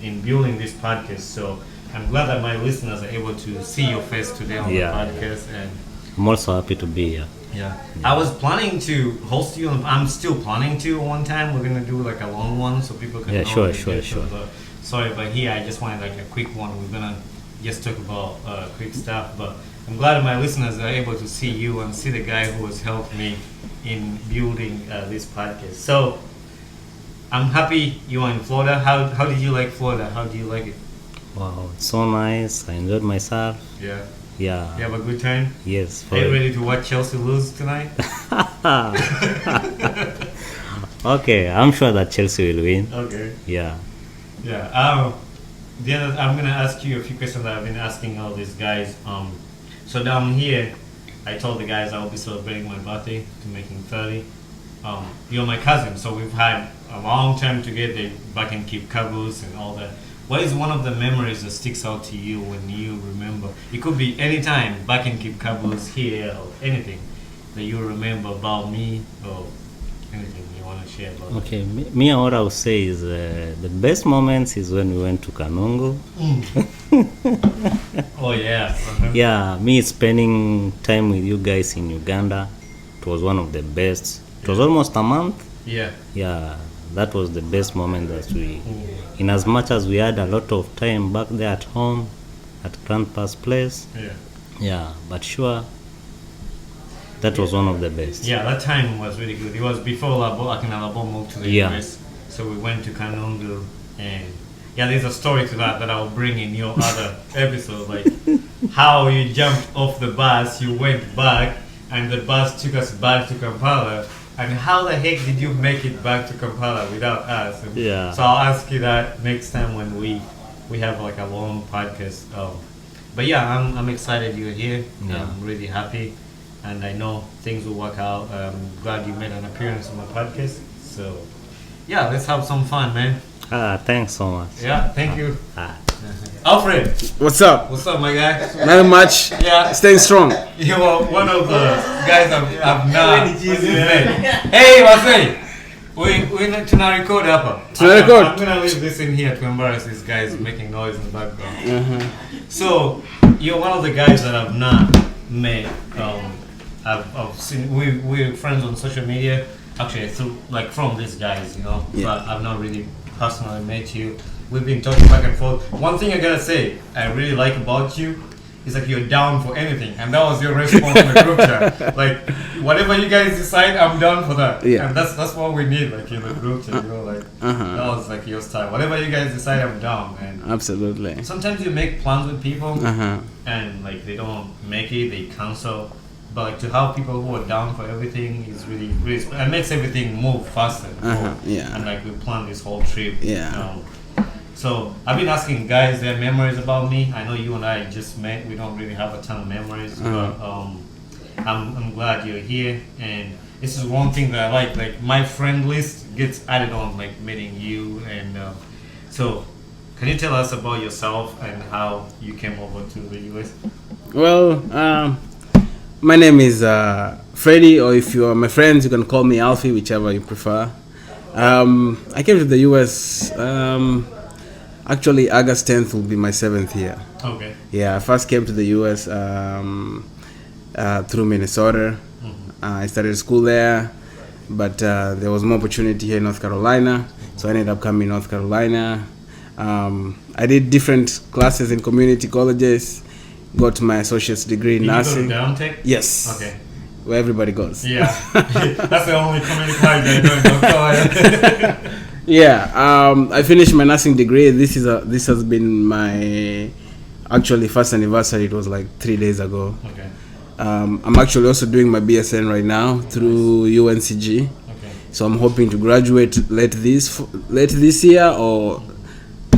in building this podcast. So I'm glad that my listeners are able to see your face today on Yeah. the podcast. And I'm also happy to be here. yeah. I was planning to host you, and I'm still planning to one time. We're gonna do like a long one so people can Yeah, know sure, the sure, depth sure. of the- sorry, but here I just wanted like a quick one. We're gonna just talk about quick stuff, but I'm glad my listeners are able to see you and see the guy who has helped me in building this podcast. So I'm happy you are in Florida. How did you like Florida? How do you like it? Wow, it's so nice. I enjoyed myself. Yeah. Yeah. You have a good time? Yes. Are you ready to watch Chelsea lose tonight? Okay, I'm sure that Chelsea will win. Okay. Yeah. Yeah. I'm gonna ask you a few questions that I've been asking all these guys. So down here, I told the guys I will be celebrating my birthday to making 30. You're my cousin, so we've had a long time together back in Cape Cabos and all that. What is one of the memories that sticks out to you when you remember? It could be any time back in Cape Cabos, here, or anything that you remember about me or anything you want to share about. Okay, me what I would say is the best moments is when we went to Kanungu. Oh yeah. Uh-huh. Yeah, me spending time with you guys in Uganda, it was one of the best. It was almost a month. Yeah. Yeah, that was the best moment that we, in as much as we had a lot of time back there at home, at Grandpa's place. Yeah. Yeah, but sure, that was one of the best. Yeah, that time was really good. It was before Laban moved to the Yeah. US. So we went to Kanungu, and yeah, there's a story to that I'll bring in your other episode. Like how you jumped off the bus, you went back, and the bus took us back to Kampala. And how the heck did you make it back to Kampala without us? And Yeah. so I'll ask you that next time when we have like a long podcast. But yeah, I'm excited you're here. Yeah. I'm really happy, and I know things will work out. I'm glad you made an appearance on my podcast. So yeah, let's have some fun, man. Thanks so much. Yeah, thank you. Alfred, What's up? what's up, my guy? Not much. Yeah. Staying strong. You are one of the guys I've not met. Hey, Wasei! We need to not record hapa. Tunarecord. I'm gonna leave this in here to embarrass these guys making noise in the background. So, you're one of the guys that I've not met. I've seen, we're friends on social media. Actually, through, like from these guys, you know. Yeah. But I've not really personally met you. We've been talking back and forth. One thing I gotta say, I really like about you is that you're down for anything, and that was your response in the group chat. Like whatever you guys decide, I'm down for that. Yeah. And that's what we need, like in the group chat. You know, like that was like your style. Whatever you guys decide, I'm down. And Absolutely. sometimes you make plans with people, Uh-huh. and like they don't make it, they cancel. But like to have people who are down for everything is really, really, it makes everything move faster. Yeah. And like we planned this whole trip. Yeah. So I've been asking guys their memories about me. I know you and I just met. We don't really have a ton of memories, but I'm glad you're here. And this is one thing that I like. Like my friend list gets added on, like meeting you. And so, can you tell us about yourself and how you came over to the US? Well, my name is Freddie, or if you are my friends, you can call me Alfie, whichever you prefer. I came to the US Actually, August 10th will be my 7th year. Okay. Yeah, I first came to the US through Minnesota. I started school there, but there was more opportunity here in North Carolina, so I ended up coming to North Carolina. I did different classes in community colleges, got my associate's degree in nursing. Did you go to Downtech? Yes. Okay. Where everybody goes. Yeah. That's the only community college I know in North Carolina. Yeah, I finished my nursing degree. This has been my actually first anniversary. It was like 3 days ago. Okay. I'm actually also doing my BSN right now through UNCG. Okay. So I'm hoping to graduate late this year or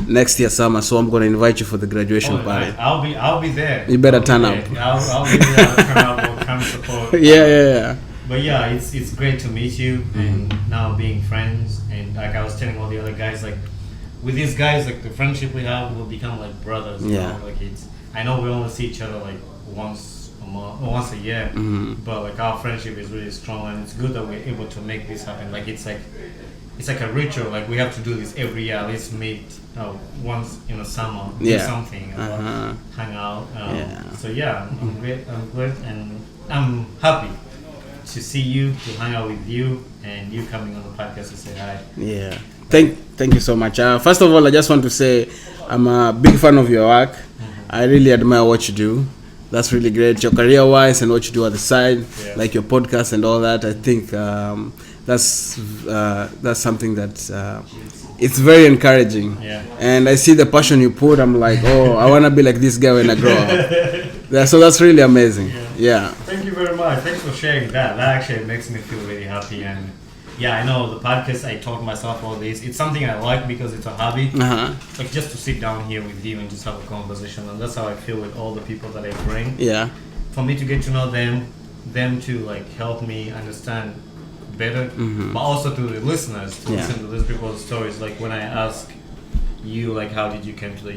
next year summer. So I'm gonna invite you for the graduation party. Nice. I'll be there. You better turn up. I'll be there. I'll turn up. I'll come support. Yeah. But yeah, it's great to meet you and now being friends. And like I was telling all the other guys, like with these guys, like the friendship we have will become like brothers. You Yeah. know? Like I know we only see each other like once a month or once a year, but like our friendship is really strong, and it's good that we're able to make this happen. Like it's like a ritual. Like we have to do this every year. At least meet once in the summer, do something, hang out. So yeah, I'm great. I'm good, and I'm happy to see you, to hang out with you, and you coming on the podcast to say hi. Yeah. Thank you so much. First of all, I just want to say I'm a big fan of your work. I really admire what you do. That's really great. Your career-wise and what you do at the side, like your podcast and all that. I think that's something that it's very encouraging. Yeah. And I see the passion you put. I'm like, oh, I want to be like this guy when I grow up. So that's really amazing. Yeah. Thank you very much. Thanks for sharing that. That actually makes me feel really happy. And yeah, I know the podcast, I talk myself all this. It's something I like because it's a hobby. Like just to sit down here with you and just have a conversation. And that's how I feel with all the people that I bring. Yeah. For me to get to know them to like help me understand better, but also to the listeners to listen to these people's stories. Like when I ask you, like how did you come to the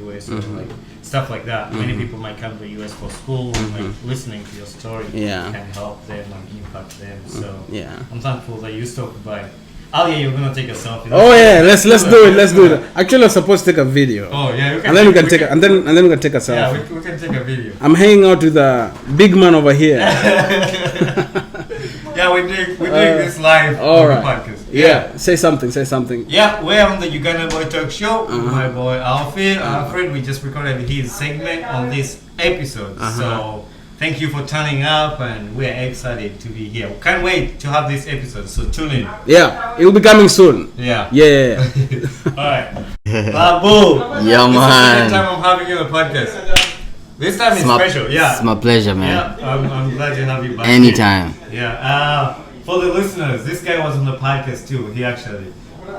US, or like stuff like that. Many people might come to the US for school, and like listening to your story can help them and impact them. So I'm thankful that you stopped by. Oh yeah, you're gonna take a selfie. Oh yeah, let's do it. Actually, I'm supposed to take a video. Oh yeah, and then we can take a selfie. Yeah, we can take a video. I'm hanging out with a big man over here. Yeah, we're doing this live on the podcast. Yeah, say something. Yeah, we're on the Uganda Boy Talk Show with my boy Alfie. Fred, we just recorded his segment on this episode. So thank you for turning up, and we're excited to be here. Can't wait to have this episode, so tune in. Yeah, it will be coming soon. Yeah. Alright. Babu. Yeah, man. This is the second time I'm having you on the podcast. This time is special, yeah. It's my pleasure, man. Yeah, I'm glad to have you back. Anytime. Here. Yeah. For the listeners, this guy was on the podcast too. He actually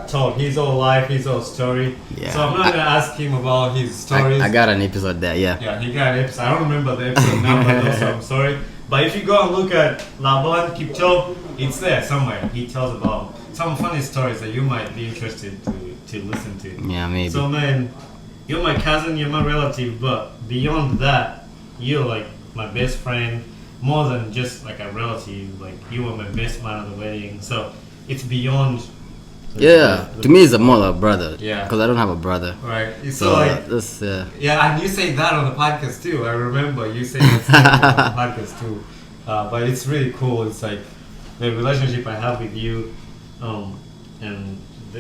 told his whole life, his whole story. Yeah. So I'm not gonna ask him about his stories. I got an episode there, yeah. Yeah, he got an episode. I don't remember the episode number though, so I'm sorry. But if you go and look at Laban, Kipcho, it's there somewhere. He tells about some funny stories that you might be interested to listen to. Yeah, maybe. So man, you're my cousin, you're my relative, but beyond that, you're like my best friend, more than just like a relative. Like you were my best man at the wedding, so it's beyond. To me, it's a more like a brother. Yeah, because I don't have a brother. Right. So like that's yeah, and you say that on the podcast too. I remember you saying that on the podcast too. But it's really cool. It's like the relationship I have with you, and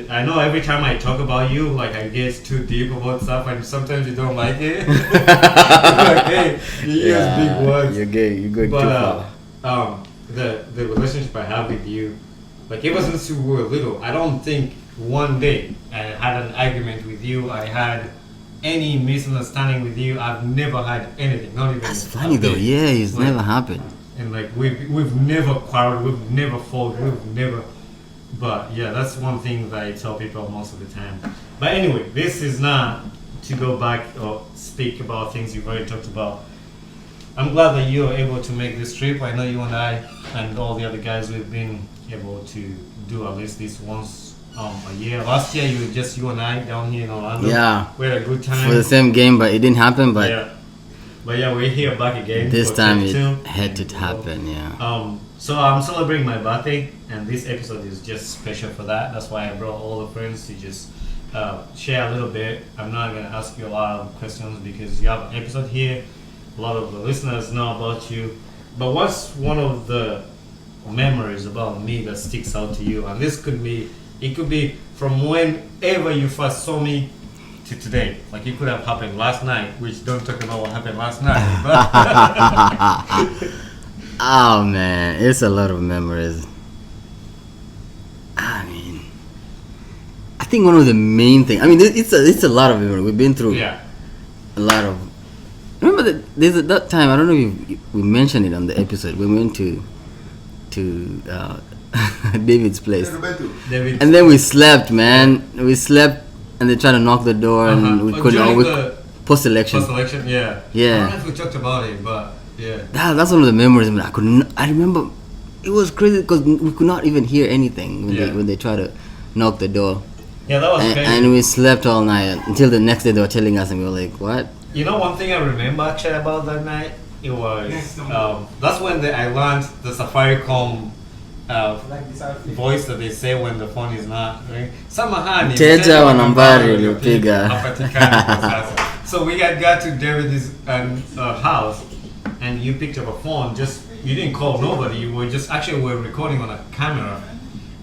I know every time I talk about you, like I get too deep about stuff, and sometimes you don't like it. Like, hey, you use big words. You're gay. You're going too far. The relationship I have with you, like ever since we were little, I don't think one day I had an argument with you. I had any misunderstanding with you. I've never had anything. Not even. That's funny though. Yeah, it's like, never happened. And like we've never quarreled. We've never fought. We've never. But yeah, that's one thing that I tell people most of the time. But anyway, this is not to go back or speak about things you've already talked about. I'm glad that you are able to make this trip. I know you and I and all the other guys, we've been able to do at least this once a year. Last year, you and I down here in Orlando. Yeah. We had a good time. For the same game, but it didn't happen. But yeah, we're here back again. This time it 22. had to happen, yeah. So I'm celebrating my birthday, and this episode is just special for that. That's why I brought all the friends to just share a little bit. I'm not gonna ask you a lot of questions because you have an episode here. A lot of the listeners know about you. But what's one of the memories about me that sticks out to you? And this could be, it could be from whenever you first saw me to today. Like it could have happened last night, which don't talk about what happened last night. Oh man, it's a lot of memories. I mean, I think one of the main things. I mean, it's a lot of memories. We've been through Yeah. a lot of. Remember that time? I don't know if we mentioned it on the episode. We went to David's place, David. and then we slept, man. We slept, and they tried to knock the door, and we couldn't. During We, the post-election. post-election, yeah. Yeah. I don't know if we talked about it, but yeah. That's one of the memories. I mean, I remember it was crazy because we could not even hear anything when they tried to knock the door. Yeah, that was And, crazy. and we slept all night until the next day. They were telling us, and we were like, "What?" You know, one thing I remember actually about that night, it was that's when I learned the Safaricom voice that they say when the phone is not ringing. Samahani, Mteja wa nambari uliyopiga. hapatikani kwa sasa. So we got to David's house, and you picked up a phone. You didn't call nobody. You were just we're recording on a camera.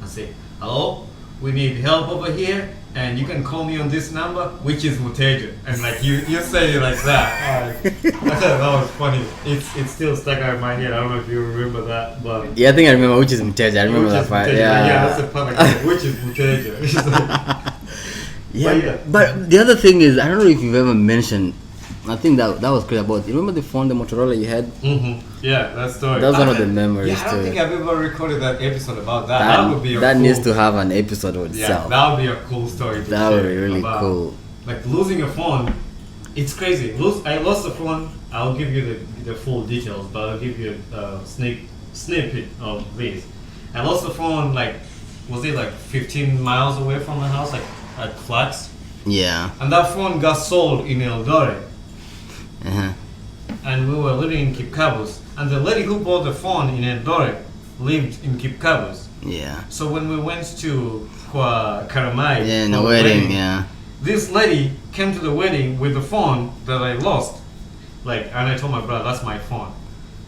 I say, "Hello, we need help over here, and you can call me on this number, which is Muteja." And like you say it like that. I thought that was funny. It's still stuck out in my head. I don't know if you remember that, but Yeah, I think I remember which is Mteja. I remember which that is part. Muteja. Yeah, Yeah, that's the part. Like, which is Muteja? It's like, yeah. But the other thing is, I don't know if you've ever mentioned. I think that was great about. You remember the phone, the Motorola you had? yeah, that story. That was one of the memories Yeah, I don't too. think I've ever recorded that episode about that. That would be a that cool, needs to have an episode of Yeah, itself. that would be a cool story. To That would be share really about. cool. Like losing a phone, it's crazy. I lost the phone. I'll give you the full details, but I'll give you a snippet of this. I lost the phone was it 15 miles away from the house, like at Flats, Yeah. and that phone got sold in Eldoret. Uh-huh. And we were living in Kipkabus, and the lady who bought the phone in Eldoret lived in Kipkabus. Yeah. So when we went to Karamai, Yeah, in the for wedding. Yeah. this lady came to the wedding with the phone that I lost. And I told my brother, that's my phone.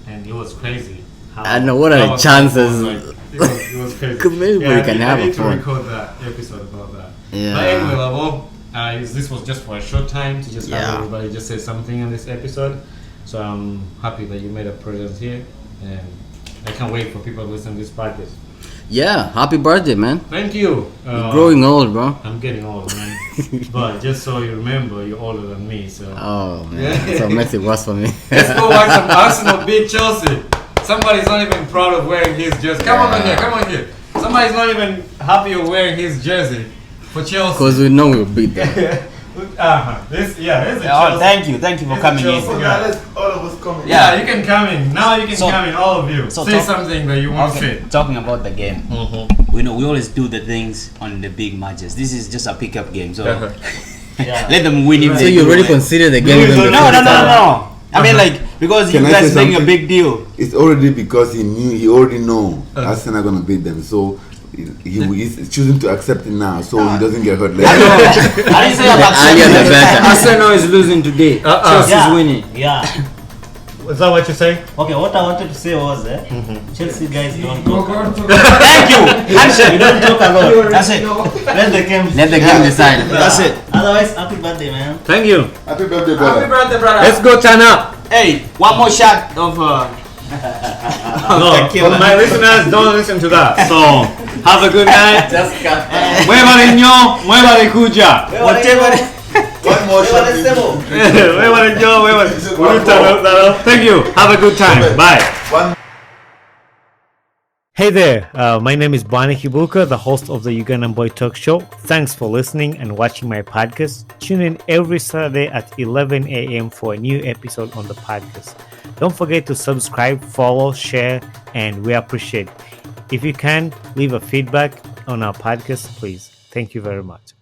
And it was crazy. I know, what are that the was chances? my phone, it was crazy. 'Cause maybe we can have I a need phone. to record that episode about that. Yeah. But anyway, Lavo, this was just for a short time to just Yeah. have everybody just say something in this episode. So I'm happy that you made a presence here. And I can't wait for people to listen to this podcast. Yeah. Happy birthday, man. Thank you. You're growing old, bro. I'm getting old, man. But just so you remember, you're older than me. So Oh man. Yeah. So it makes it worse for me. let's go watch some Arsenal beat Chelsea. Somebody's not even proud of wearing his jersey. Come on here. Somebody's not even happy of wearing his jersey for Chelsea. Because we know we'll beat them. This is a Chelsea. Oh, thank you for Here's a coming in. Chelsea guy. all of us coming. Yeah, you can come in. Now you can So- come in, all of you. so Say talk- something that you want to say. Okay, talking about the game. We always do the things on the big matches. This is just a pickup game, so let them win if So they you do already it. consider the game even No. before the start? I mean, because Can you I guys say making a something? big deal. It's already because he already know Arsenal gonna beat them, so he's choosing to accept it now, so he doesn't get hurt later. I didn't say about Earlier the better. Arsenal is losing today. Chelsea is winning. Yeah. Is that what you say? Okay, what I wanted to say was Chelsea guys don't talk. Thank you. You don't talk a lot. That's it. Let the game. Let the game decide. That's it. Otherwise, happy birthday, man. Thank you. Happy birthday, brother. Let's go turn up. Hey, one more shot of. No, my listeners don't listen to that. So, have a good night. Mueva niño, mueva de kuja. Whatever. One more shot. Mueva niño, mueva. We'll turn that up. Thank you. Have a good time. Bye. Hey there, my name is Bani Kibuka, the host of the Ugandan Boy Talk Show. Thanks for listening and watching my podcast. Tune in every Saturday at 11 a.m. for a new episode on the podcast. Don't forget to subscribe, follow, share, and we appreciate it. If you can, leave a feedback on our podcast, please. Thank you very much.